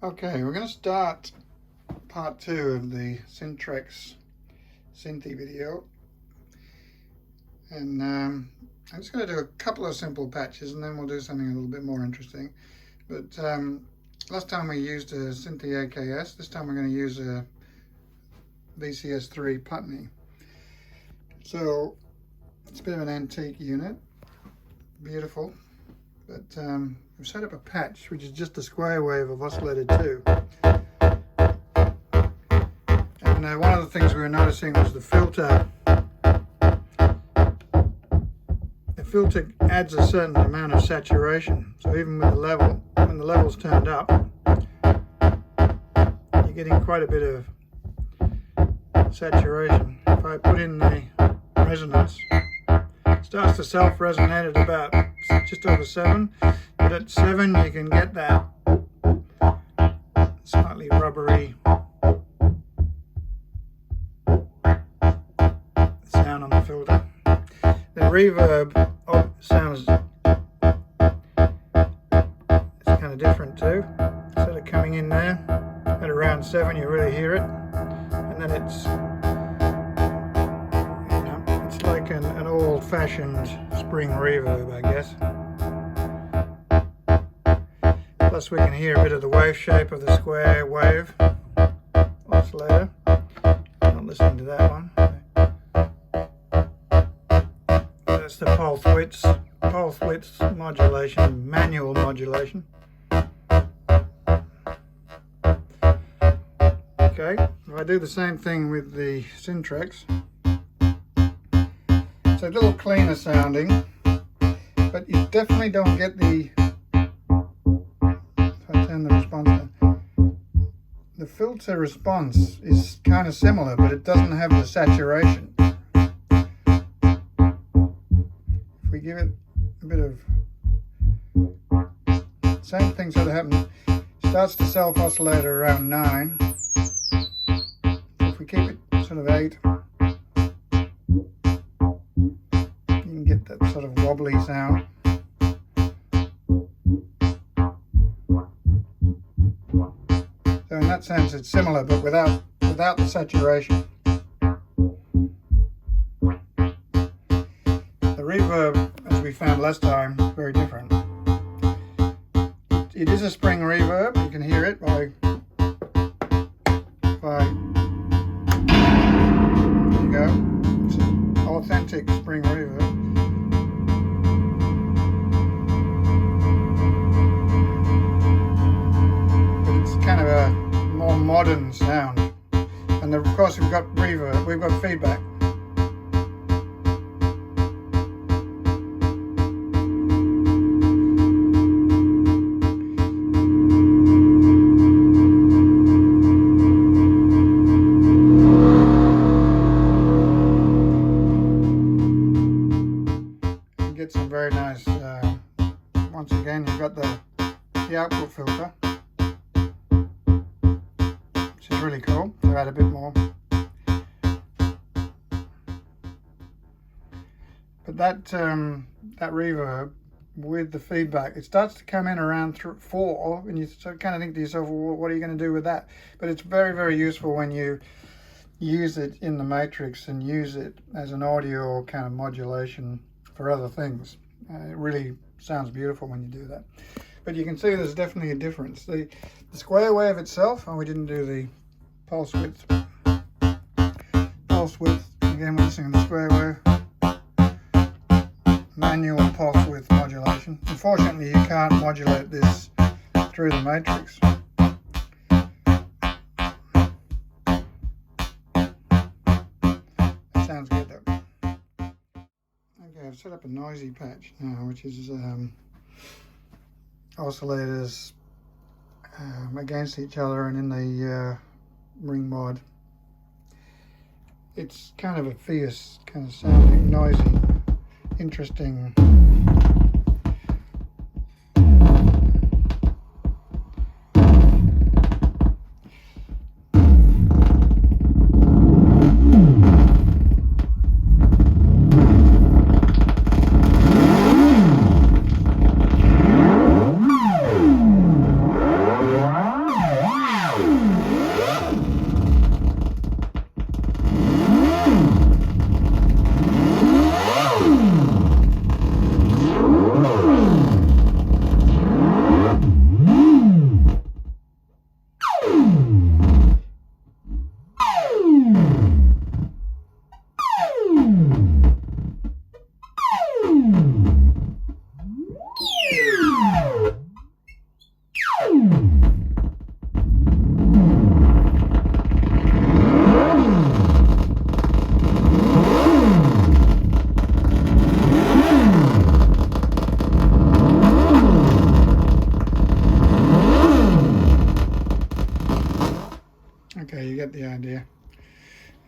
Okay, we're going to start part 2 of the Syntrx Synthi video, and I'm just going to do a couple of simple patches and then we'll do something a little bit more interesting. But last time we used a Synthi AKS, this time we're going to use a VCS3 Putney. So it's a bit of an antique unit, beautiful, but we've set up a patch which is just a square wave of oscillator 2. And one of the things we were noticing was the filter. The filter adds a certain amount of saturation. So even with the level, when the level's turned up, you're getting quite a bit of saturation. If I put in the resonance, it starts to self-resonate at about just over 7, but at 7 you can get that slightly rubbery sound on the filter. The reverb sounds it's kind of different too. Instead of coming in there at around 7, you really hear it, and then it's it's like an old-fashioned spring reverb, I guess. Plus we can hear a bit of the wave shape of the square wave oscillator. Not listening to that one. That's the pulse width modulation, manual modulation. Okay, if I do the same thing with the Syntrx, it's a little cleaner sounding, but you definitely don't get the, if I turn the response down, the filter response is kind of similar, but it doesn't have the saturation. If we give it a bit of, same thing sort of happens, starts to self-oscillate around 9. If we keep it sort of 8, you can get that sort of wobbly sound. So in that sense it's similar, but without the saturation. The reverb, as we found last time, is very different. It is a spring reverb. You can hear it by there you go. It's an authentic spring reverb. But it's kind of a more modern sound. And of course we've got reverb, we've got feedback. Get some very nice, once again you've got the output filter, which is really cool to add a bit more. But that reverb with the feedback, it starts to come in around 4, and you sort of kind of think to yourself, well, what are you going to do with that? But it's very, very useful when you use it in the matrix and use it as an audio kind of modulation for other things. It really sounds beautiful when you do that. But you can see there's definitely a difference. The square wave itself, we didn't do the pulse width. Pulse width, again we're listening to the square wave. Manual pulse width modulation. Unfortunately you can't modulate this through the matrix. That sounds good though. Okay, I've set up a noisy patch now, which is oscillators against each other and in the ring mod. It's kind of a fierce kind of sounding, noisy, interesting.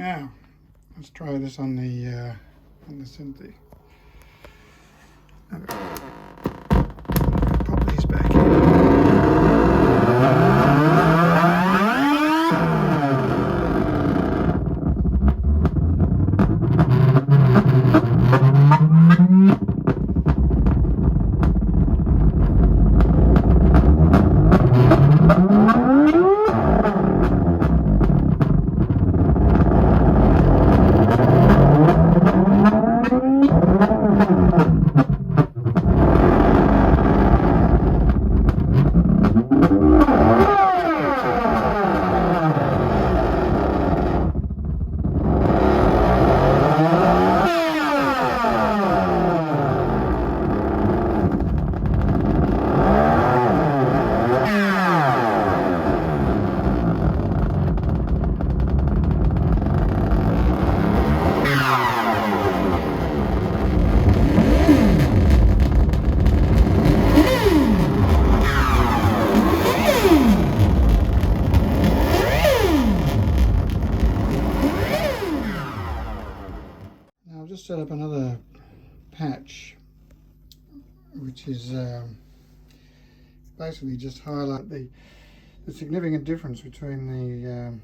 Now, let's try this on the Synthi. Pop these back in. Set up another patch, which is basically just highlight the significant difference between the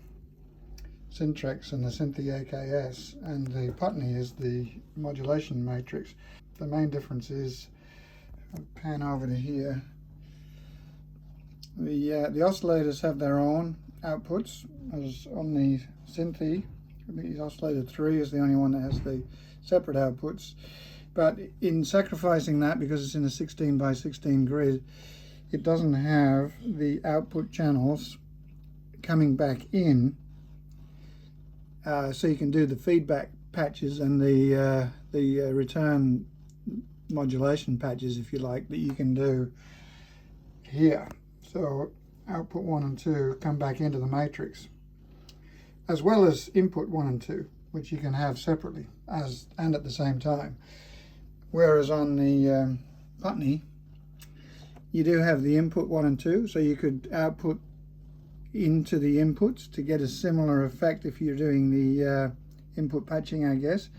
Syntrx and the Synthi AKS, and the Putney is the modulation matrix. The main difference is, I'll pan over to here, the oscillators have their own outputs, as on the Synthi. The oscillator 3 is the only one that has the separate outputs, but in sacrificing that, because it's in a 16 by 16 grid, it doesn't have the output channels coming back in, so you can do the feedback patches and the return modulation patches, if you like, that you can do here. So output 1 and 2 come back into the matrix, as well as input 1 and 2, which you can have separately and at the same time. Whereas on the Putney, you do have the input 1 and 2, so you could output into the inputs to get a similar effect if you're doing the input patching, I guess.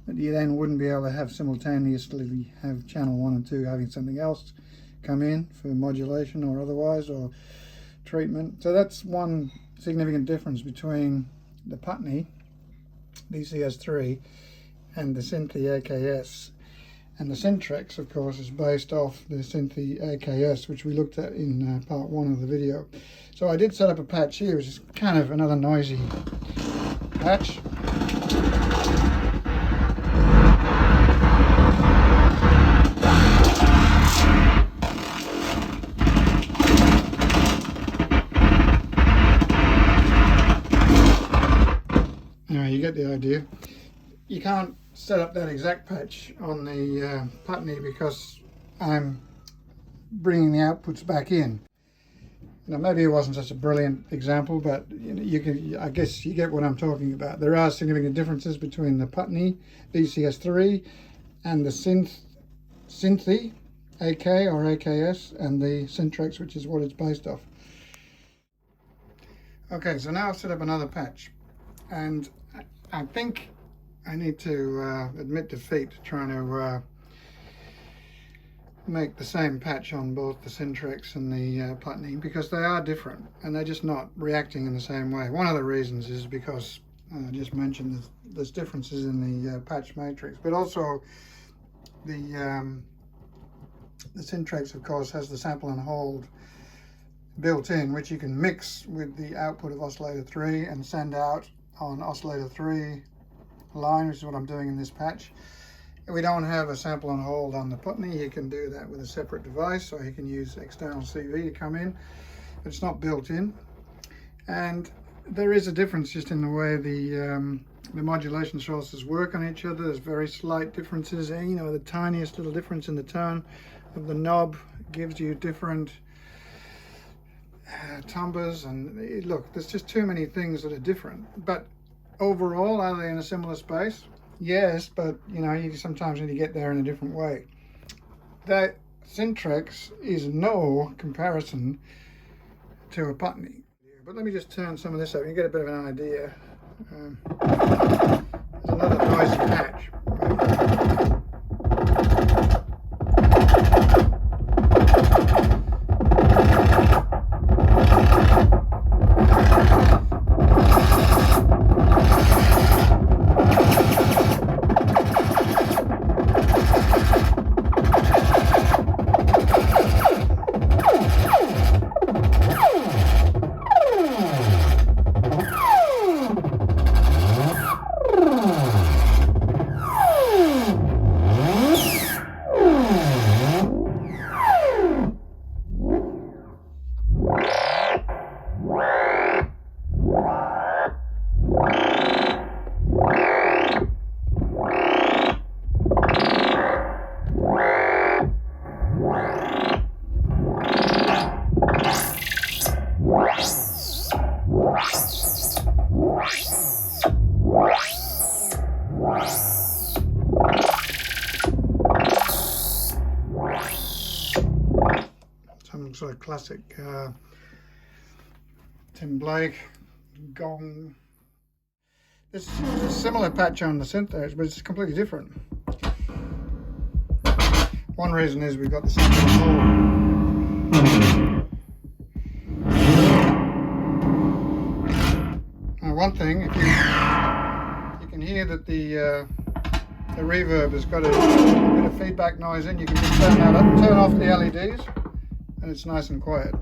But you then wouldn't be able to have simultaneously have channel 1 and 2 having something else come in for modulation or otherwise, or treatment. So that's one significant difference between the Putney VCS3 and the Synthi AKS. And the Syntrx, of course, is based off the Synthi AKS, which we looked at in part 1 of the video. So I did set up a patch here, which is kind of another noisy patch. Anyway, you get the idea. You can't set up that exact patch on the Putney because I'm bringing the outputs back in. Now, maybe it wasn't such a brilliant example, but you can, I guess you get what I'm talking about. There are significant differences between the Putney VCS3 and the Synthi AK or AKS and the Syntrx, which is what it's based off. Okay, so now I've set up another patch, and I think I need to admit defeat trying to make the same patch on both the Syntrx and the Putney, because they are different and they're just not reacting in the same way. One of the reasons is because I just mentioned there's differences in the patch matrix, but also the Syntrx, of course, has the sample and hold built in, which you can mix with the output of oscillator 3 and send out on oscillator 3 line, which is what I'm doing in this patch. We don't have a sample and hold on the Putney. You can do that with a separate device, or you can use external CV to come in, but it's not built in. And there is a difference just in the way the modulation sources work on each other. There's very slight differences, and you know, the tiniest little difference in the tone of the knob gives you different timbres, and look, there's just too many things that are different. But overall, are they in a similar space? Yes, but you know, you sometimes need to get there in a different way. That Syntrx is no comparison to a Putney. But let me just turn some of this up, you get a bit of an idea There's another noisy patch. Some sort of classic Tim Blake gong. This is a similar patch on the Synthorx, but it's completely different. One reason is we've got the same hole. Now, one thing, if you can hear that the reverb has got a bit of feedback noise in, you can just turn that up, turn off the LEDs, and it's nice and quiet.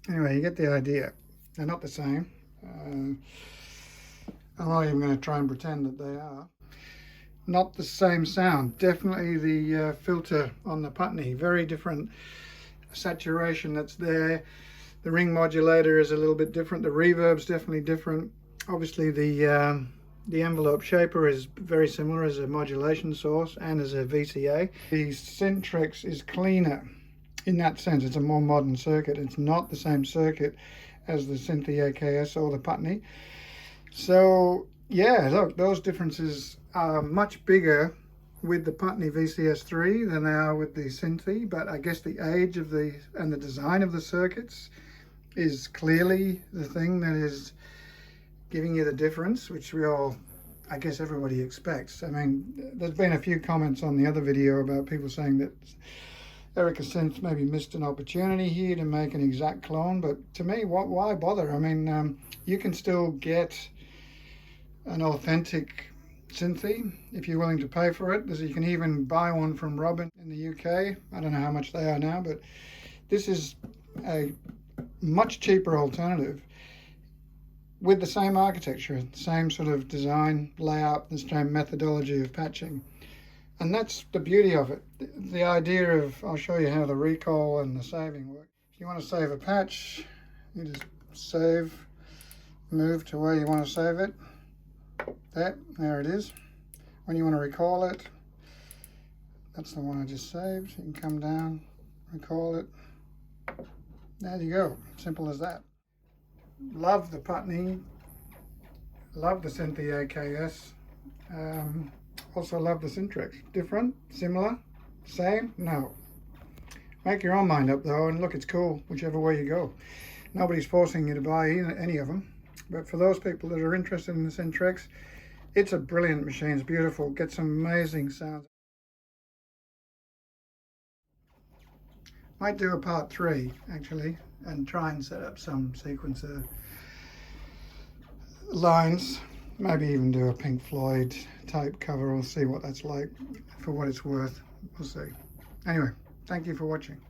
Anyway, you get the idea. They're not the same. I'm not even going to try and pretend that they are. Not the same sound. Definitely the filter on the Putney, very different saturation that's there. The ring modulator is a little bit different. The reverb's definitely different. Obviously the envelope shaper is very similar as a modulation source and as a VCA. The Syntrx is cleaner in that sense. It's a more modern circuit. It's not the same circuit as the Synthi AKS or the Putney. So yeah, look, those differences are much bigger with the Putney VCS3 than they are with the Synthi, but I guess the age of the and the design of the circuits is clearly the thing that is giving you the difference, which we all, I guess everybody expects. I mean, there's been a few comments on the other video about people saying that Erica Synths maybe missed an opportunity here to make an exact clone, but to me, why bother? I mean, you can still get an authentic Synthi if you're willing to pay for it. You can even buy one from Robin in the UK. I don't know how much they are now, but this is a much cheaper alternative with the same architecture, same sort of design, layout, the same methodology of patching. And that's the beauty of it. The idea of, I'll show you how the recall and the saving work. If you want to save a patch, you just save, move to where you want to save it. There it is. When you want to recall it, that's the one I just saved. You can come down, recall it. There you go. Simple as that. Love the Putney. Love the Synthi AKS. Also love the Syntrx. Different? Similar? Same? No. Make your own mind up though, and look, it's cool whichever way you go. Nobody's forcing you to buy any of them, but for those people that are interested in the Syntrx, it's a brilliant machine. It's beautiful, gets some amazing sounds. Might do a part 3 actually, and try and set up some sequencer lines, maybe even do a Pink Floyd type cover. We'll see what that's like. For what it's worth, we'll see. Anyway, thank you for watching.